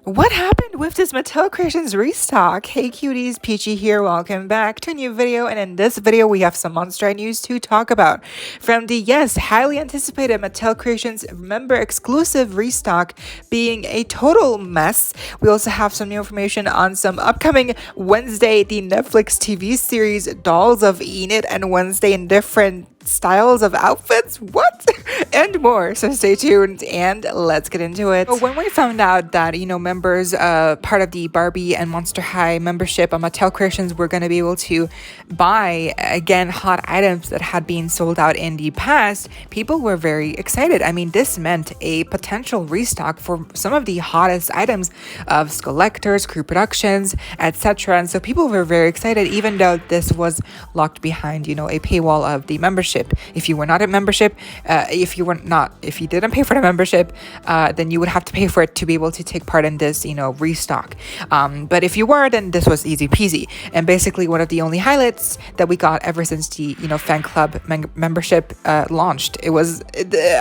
What happened with this Mattel Creations restock? Hey cuties, Peachy here. Welcome back to a new video. And in this video, we have some Monster High news to talk about. From the, yes, highly anticipated Mattel Creations member exclusive restock being a total mess. We also have some new information on some upcoming Wednesday, the Netflix TV series Dolls of Enid and Wednesday in different styles of outfits, what and more. So stay tuned and let's get into it. So when we found out that members part of the Barbie and Monster High membership on Mattel Creations were going to be able to buy again hot items that had been sold out in the past, people were very excited. I mean, this meant a potential restock for some of the hottest items of Collectors, Crew Productions, etc. And so people were very excited, even though this was locked behind a paywall of the membership. If you were not a membership, if you didn't pay for the membership, then you would have to pay for it to be able to take part in this, restock. But if you were, then this was easy peasy. And basically one of the only highlights that we got ever since the, fan club membership launched. It was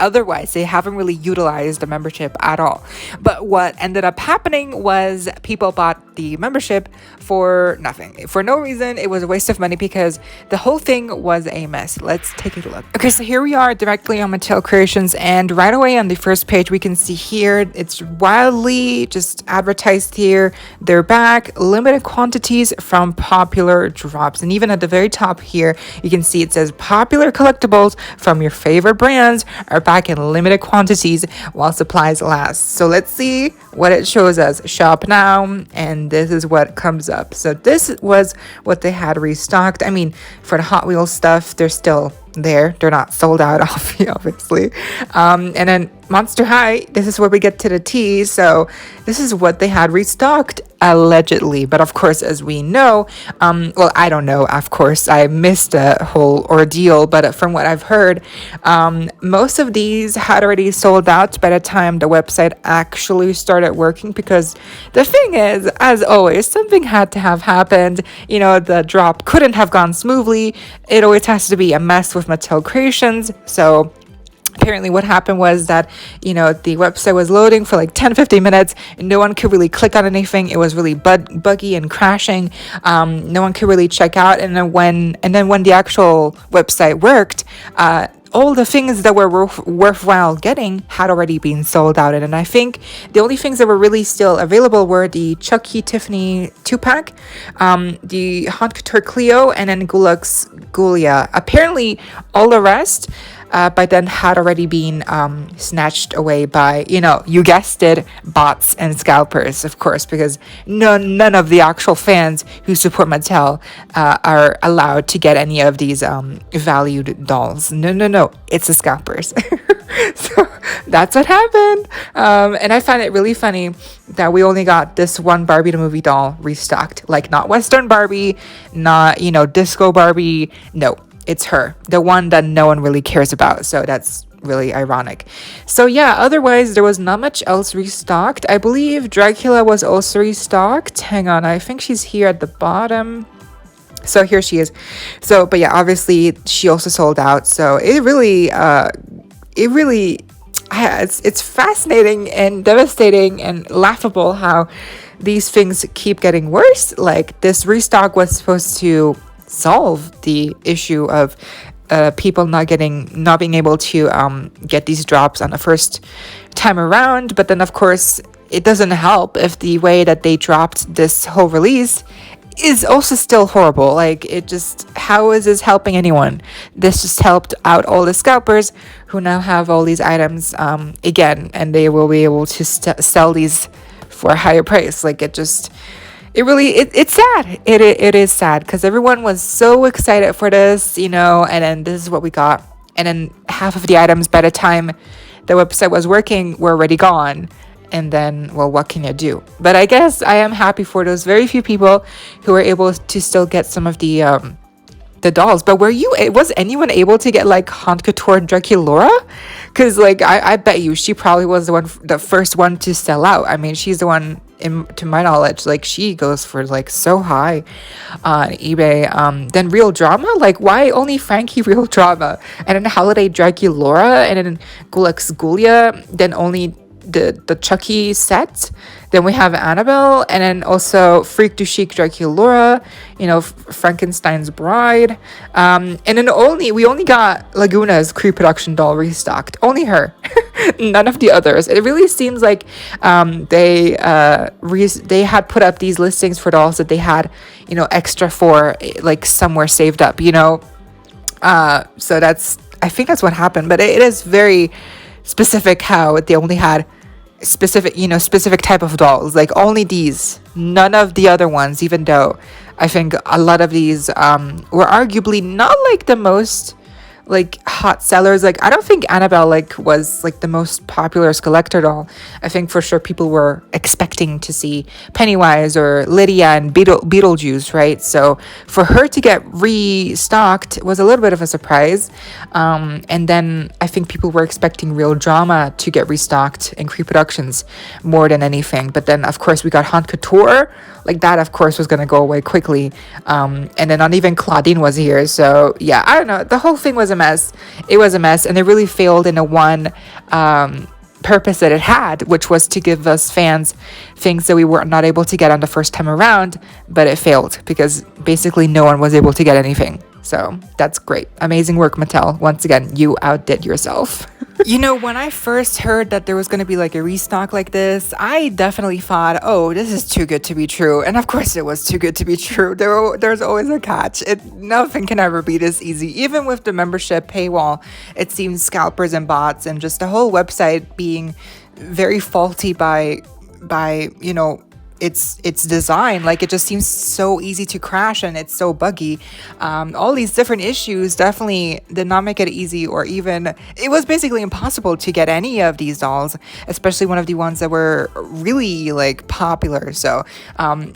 otherwise they haven't really utilized the membership at all. But what ended up happening was people bought the membership for nothing, for no reason. It was a waste of money because the whole thing was a mess. Let's take a look. Okay, so here we are directly on Mattel Creations, and right away on the first page we can see here it's wildly just advertised here. They're back, limited quantities from popular drops, and even at the very top here you can see it says popular collectibles from your favorite brands are back in limited quantities while supplies last. So let's see what it shows us. Shop now, and this is what comes up. So this was what they had restocked. I mean, for the Hot Wheels stuff, they're still there. They're not sold out, obviously. And then Monster High, this is where we get to the tea. So this is what they had restocked, allegedly. But of course, as we know, well, I don't know, of course, I missed the whole ordeal, but from what I've heard, most of these had already sold out by the time the website actually started working, because the thing is, as always, something had to have happened. The drop couldn't have gone smoothly. It always has to be a mess with Mattel Creations. So apparently what happened was that the website was loading for like 10-15 minutes and no one could really click on anything. It was really buggy and crashing. No one could really check out, and then when the actual website worked, all the things that were worthwhile getting had already been sold out. And I think the only things that were really still available were the Chucky Tiffany 2-pack, the Haute Couture Clio, and then Gulux Gulia. Apparently all the rest by then had already been snatched away by, you guessed it, bots and scalpers, of course, because none of the actual fans who support Mattel are allowed to get any of these valued dolls. No, it's the scalpers. So that's what happened. And I find it really funny that we only got this one Barbie the movie doll restocked, like not Western Barbie, not, Disco Barbie. No, it's her, the one that no one really cares about. So that's really ironic. So yeah, otherwise there was not much else restocked. I believe Dracula was also restocked. Hang on, I think she's here at the bottom. So here she is. So, but yeah, obviously she also sold out. So it's fascinating and devastating and laughable how these things keep getting worse. Like, this restock was supposed to solve the issue of people not being able to get these drops on the first time around. But then of course it doesn't help if the way that they dropped this whole release is also still horrible. Like, how is this helping anyone? This just helped out all the scalpers who now have all these items again, and they will be able to sell these for a higher price. Like, it's sad. It is sad because everyone was so excited for this, and then this is what we got. And then half of the items by the time the website was working were already gone. And then, well, what can you do? But I guess I am happy for those very few people who were able to still get some of the dolls. But was anyone able to get like Haute Couture Draculaura? Because like I bet you she probably was the first one to sell out. I mean, she's the one, to my knowledge, like she goes for like so high on eBay. Then Real Drama, like why only Frankie Real Drama, and then Holiday Draculaura, and then Gulux Gulia, then only the Chucky set. Then we have Annabelle, and then also Freak du Chic Dracula, Frankenstein's Bride, and then we only got Laguna's pre-production doll restocked. Only her, none of the others. It really seems like they had put up these listings for dolls that they had extra for like somewhere saved up. So I think that's what happened. But it is very specific how they only had specific type of dolls, like only these, none of the other ones, even though I think a lot of these were arguably not like the most like hot sellers. Like I don't think Annabelle was like the most popular collector doll. I think for sure people were expecting to see Pennywise or Lydia and Beetlejuice, right? So for her to get restocked was a little bit of a surprise. And then I think people were expecting Real Drama to get restocked in pre-productions more than anything. But then of course we got Haute Couture. Like that of course was gonna go away quickly. And then not even Claudine was here. So yeah, I don't know. The whole thing was a mess. It was a mess, and it really failed in a one purpose that it had, which was to give us fans things that we were not able to get on the first time around. But it failed because basically no one was able to get anything. So that's great. Amazing work, Mattel. Once again, you outdid yourself. When I first heard that there was going to be like a restock like this, I definitely thought, oh, this is too good to be true. And of course it was too good to be true. There's always a catch. Nothing can ever be this easy. Even with the membership paywall, it seems scalpers and bots and just the whole website being very faulty by its design. Like it just seems so easy to crash and it's so buggy. All these different issues definitely did not make it easy, or even it was basically impossible to get any of these dolls, especially one of the ones that were really like popular. So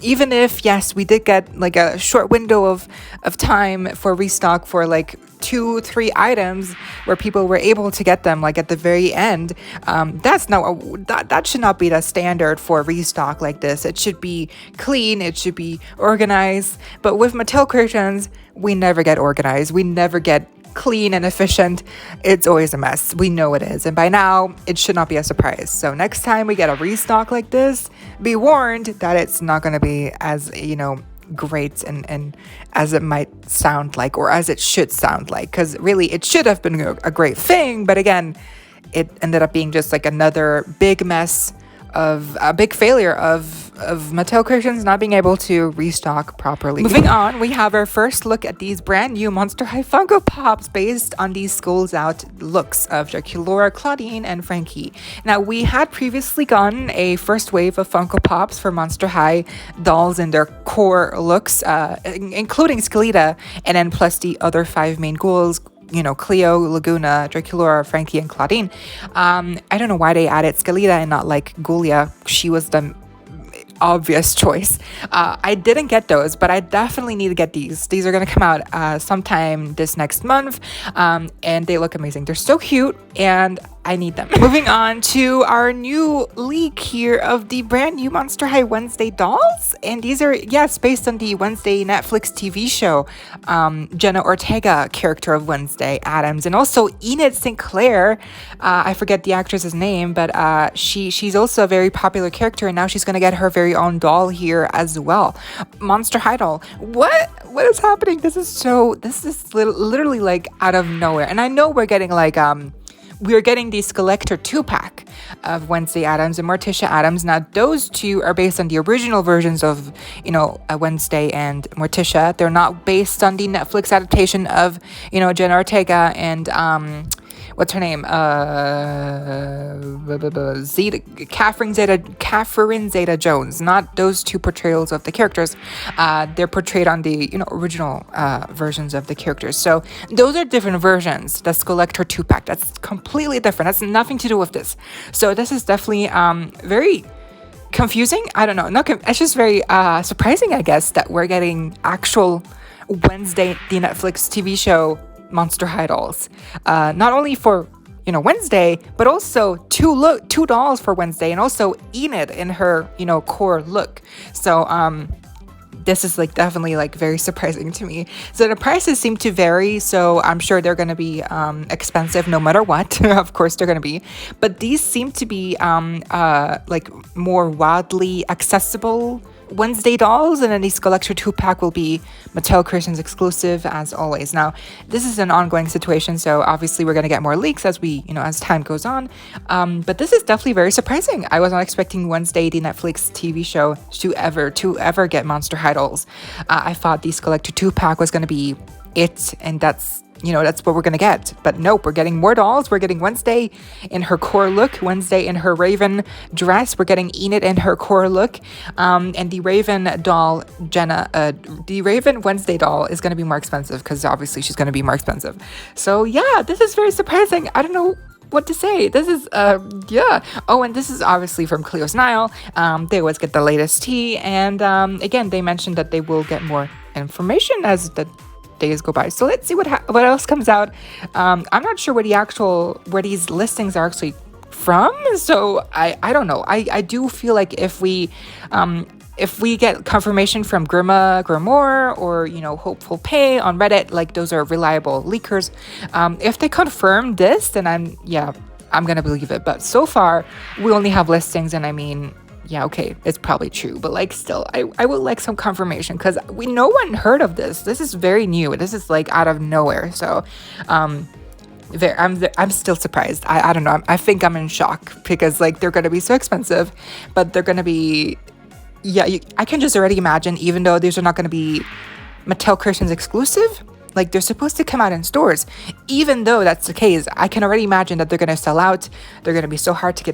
even if yes, we did get like a short window of time for restock for like 2-3 items where people were able to get them like at the very end, that should not be the standard for a restock like this. It should be clean, it should be organized. But with Mattel Creations, we never get organized, we never get clean and efficient. It's always a mess. We know it is, and by now it should not be a surprise. So next time we get a restock like this, be warned that it's not going to be as great and as it might sound like, or as it should sound like, because really it should have been a great thing, but again it ended up being just like another big mess of a big failure of Mattel Creations not being able to restock properly. Moving on, we have our first look at these brand new Monster High Funko Pops based on these Schools Out looks of Dracula, Claudine, and Frankie. Now, we had previously gotten a first wave of Funko Pops for Monster High dolls in their core looks, including Skeleta, and then plus the other 5 main ghouls, Cleo, Laguna, Dracula, Frankie, and Claudine. I don't know why they added Skeleta and not like Ghoulia. She was the obvious choice. I didn't get those, but I definitely need to get these. These are going to come out sometime this next month, and they look amazing. They're so cute, and I need them. Moving on to our new leak here of the brand new Monster High Wednesday dolls. And these are, yes, based on the Wednesday Netflix TV show. Jenna Ortega, character of Wednesday Addams, and also Enid Sinclair. I forget the actress's name, but she's also a very popular character, and now she's going to get her very own doll here as well. Monster High doll. What is happening? This is literally like out of nowhere. And I know we're getting like we're getting this collector 2-pack of Wednesday Addams and Morticia Addams. Now, those two are based on the original versions of, Wednesday and Morticia. They're not based on the Netflix adaptation of, Jenna Ortega and, what's her name? Catherine Zeta-Jones. Not those two portrayals of the characters. They're portrayed on the original versions of the characters. So those are different versions. That's Collector 2-pack. That's completely different. That's nothing to do with this. So this is definitely very confusing. I don't know. It's just very surprising, I guess, that we're getting actual Wednesday, the Netflix TV show, Monster High dolls, not only for Wednesday, but also two dolls for Wednesday, and also Enid in her core look. So this is like definitely like very surprising to me. So the prices seem to vary, so I'm sure they're going to be expensive no matter what. Of course they're going to be, but these seem to be like more wildly accessible Wednesday dolls, and then these collector 2-pack will be Mattel Creations exclusive as always. Now this is an ongoing situation, so obviously we're going to get more leaks as we, as time goes on, but this is definitely very surprising. I was not expecting Wednesday, the Netflix TV show, to ever get Monster High dolls. I thought these collector 2-pack was going to be it, and that's what we're gonna get. But nope, we're getting more dolls. We're getting Wednesday in her core look, Wednesday in her Raven dress. We're getting Enid in her core look, and the Raven doll, the Raven Wednesday doll is gonna be more expensive because obviously she's gonna be more expensive. So yeah, this is very surprising. I don't know what to say. This is yeah. Oh, and this is obviously from Cleo's Nile. They always get the latest tea, and again, they mentioned that they will get more information as the days go by. So let's see what else comes out. I'm not sure where these listings are actually from. So I don't know. I do feel like if we get confirmation from Grimoire or Hopeful Pay on Reddit, like those are reliable leakers. If they confirm this, then I'm gonna believe it. But so far we only have listings, and I mean, yeah, okay, it's probably true, but like still, I would like some confirmation because no one heard of this. This is very new. This is like out of nowhere. So I'm still surprised. I don't know. I think I'm in shock because like they're gonna be so expensive, but they're gonna be, I can just already imagine, even though these are not gonna be Mattel Creations exclusive, like they're supposed to come out in stores. Even though that's the case, I can already imagine that they're gonna sell out. They're gonna be so hard to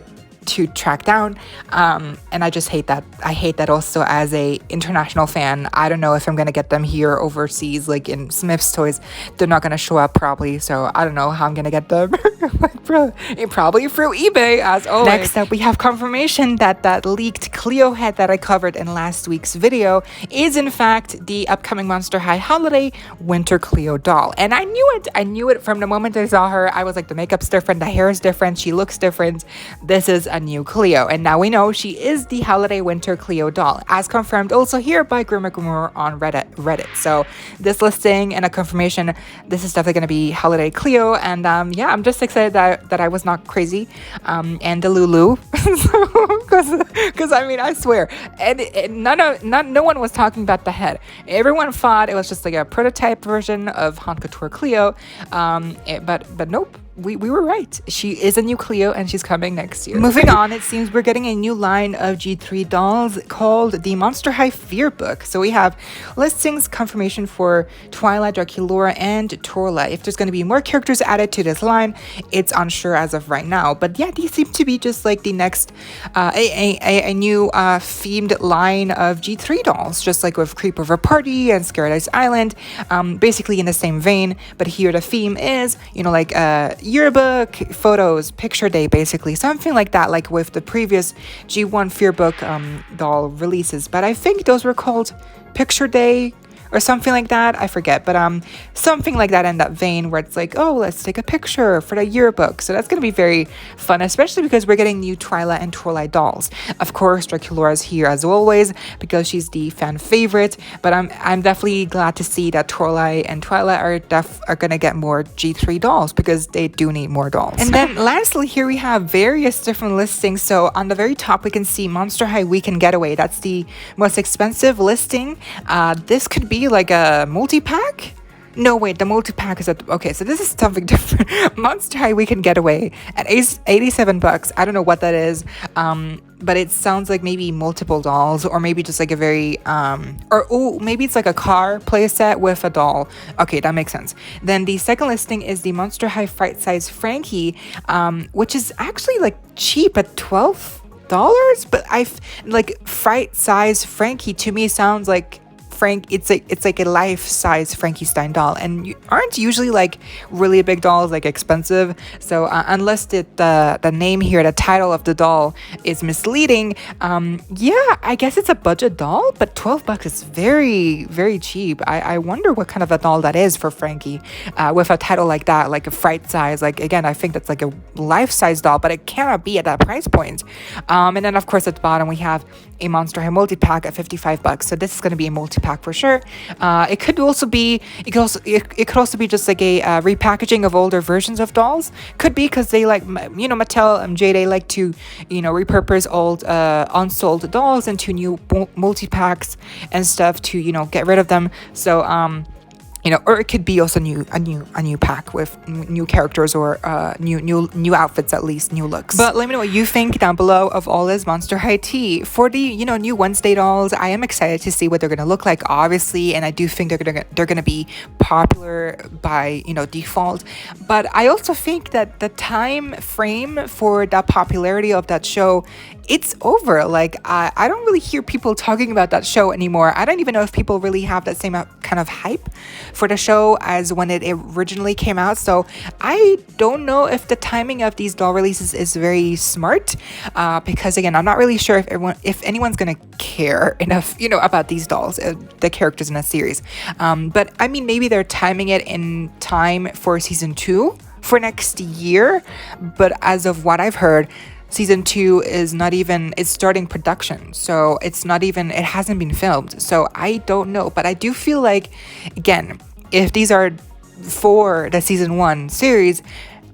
track down, and I just hate that. I hate that also as a international fan. I don't know if I'm gonna get them here overseas, like in Smith's Toys. They're not gonna show up probably, so I don't know how I'm gonna get them. Probably through eBay as always. Next up, we have confirmation that leaked Cleo head that I covered in last week's video is in fact the upcoming Monster High Holiday Winter Cleo doll, and I knew it from the moment I saw her. I was like, the makeup's different, the hair is different, she looks different. This is a new Cleo, and now we know she is the Holiday Winter Cleo doll, as confirmed also here by Grimoire on Reddit. So this listing and a confirmation, this is definitely going to be Holiday Cleo, and yeah, I'm just excited that I was not crazy, and the Lulu, because I mean, I swear, and no one was talking about the head. Everyone thought it was just like a prototype version of Haute Couture Cleo, but nope. We were right. She is a new Cleo, and she's coming next year. Moving on, it seems we're getting a new line of G3 dolls called the Monster High Fear Book. So we have listings, confirmation for Twilight, Draculaura, and Torla. If there's going to be more characters added to this line, it's unsure as of right now. But yeah, these seem to be just like the next a new themed line of G3 dolls, just like with Creepover Party and Scared Ice Island, basically in the same vein. But here the theme is, like yearbook, photos, picture day, basically something like that, like with the previous G1 Fearbook doll releases. But I think those were called picture day or something like that. I forget, but something like that in that vein where it's like, oh, let's take a picture for the yearbook. So that's gonna be very fun, especially because we're getting new Twyla and Torlight dolls. Of course, Draculaura is here as always because she's the fan favorite. But I'm definitely glad to see that Torlight and Twyla are gonna get more G3 dolls because they do need more dolls. And then lastly, here we have various different listings. So on the very top, we can see Monster High Weekend Getaway. That's the most expensive listing. This could be like a multi-pack. No, wait, the multi-pack is okay, so this is something different. Monster High Weekend Getaway at $87. I don't know what that is, but it sounds like maybe multiple dolls, or maybe just like a very maybe it's like a car playset with a doll. Okay, that makes sense. Then the second listing is the Monster High Fright Size Frankie, which is actually like cheap at $12, but like Fright Size Frankie to me sounds like it's like a life-size Frankenstein doll, and aren't usually like really big dolls like expensive. So unless the name here, the title of the doll is misleading, yeah, I guess it's a budget doll, but $12 is very, very cheap. I wonder what kind of a doll that is for Frankie, with a title like that, like a fright size. Like, again, I think that's like a life-size doll, but it cannot be at that price point. And then of course at the bottom we have a Monster High multi-pack at $55. So this is going to be a multi-pack for sure. It could also be just like a repackaging of older versions of dolls. Could be because they like, Mattel and Jey, they like to, repurpose old unsold dolls into new multi-packs and stuff to, get rid of them. So or it could be also a new pack with new characters or new outfits, at least new looks. But let me know what you think down below of all this Monster High tea. For the new Wednesday dolls, I am excited to see what they're gonna look like, obviously, and I do think they're gonna be popular by default. But I also think that the time frame for the popularity of that show, it's over. Like, I don't really hear people talking about that show anymore. I don't even know if people really have that same kind of hype for the show as when it originally came out. So I don't know if the timing of these doll releases is very smart, because again, I'm not really sure if anyone's gonna care enough about these dolls, the characters in a series. But I mean, maybe they're timing it in time for season 2 for next year, but as of what I've heard, season 2 is not even, it's starting production, so it hasn't been filmed. So I don't know, but I do feel like, again, if these are for the season 1 series,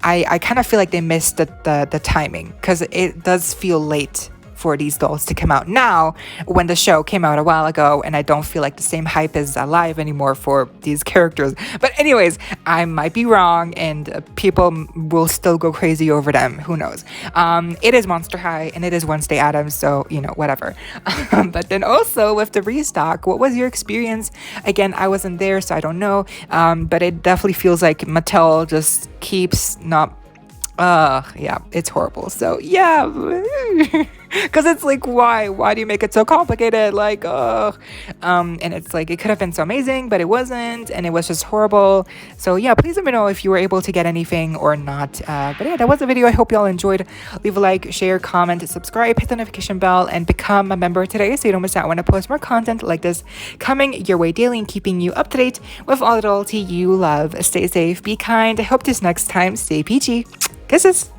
I kind of feel like they missed the timing, because it does feel late for these dolls to come out now when the show came out a while ago, and I don't feel like the same hype is alive anymore for these characters. But anyways, I might be wrong, and people will still go crazy over them. Who knows? It is Monster High, and it is Wednesday Addams, so whatever. But then also with the restock, what was your experience? Again, I wasn't there, so I don't know. But it definitely feels like Mattel just keeps not. Yeah, it's horrible. So yeah. Because it's like, why do you make it so complicated? Like, and it's like, it could have been so amazing, but it wasn't, and it was just horrible. So yeah, please let me know if you were able to get anything or not. But yeah, that was the video. I hope y'all enjoyed. Leave a like, share, comment, subscribe, hit the notification bell, and become a member today so you don't miss out when I post more content like this coming your way daily and keeping you up to date with all the doll tea you love. Stay safe, be kind. I hope this next time, stay peachy. Kisses.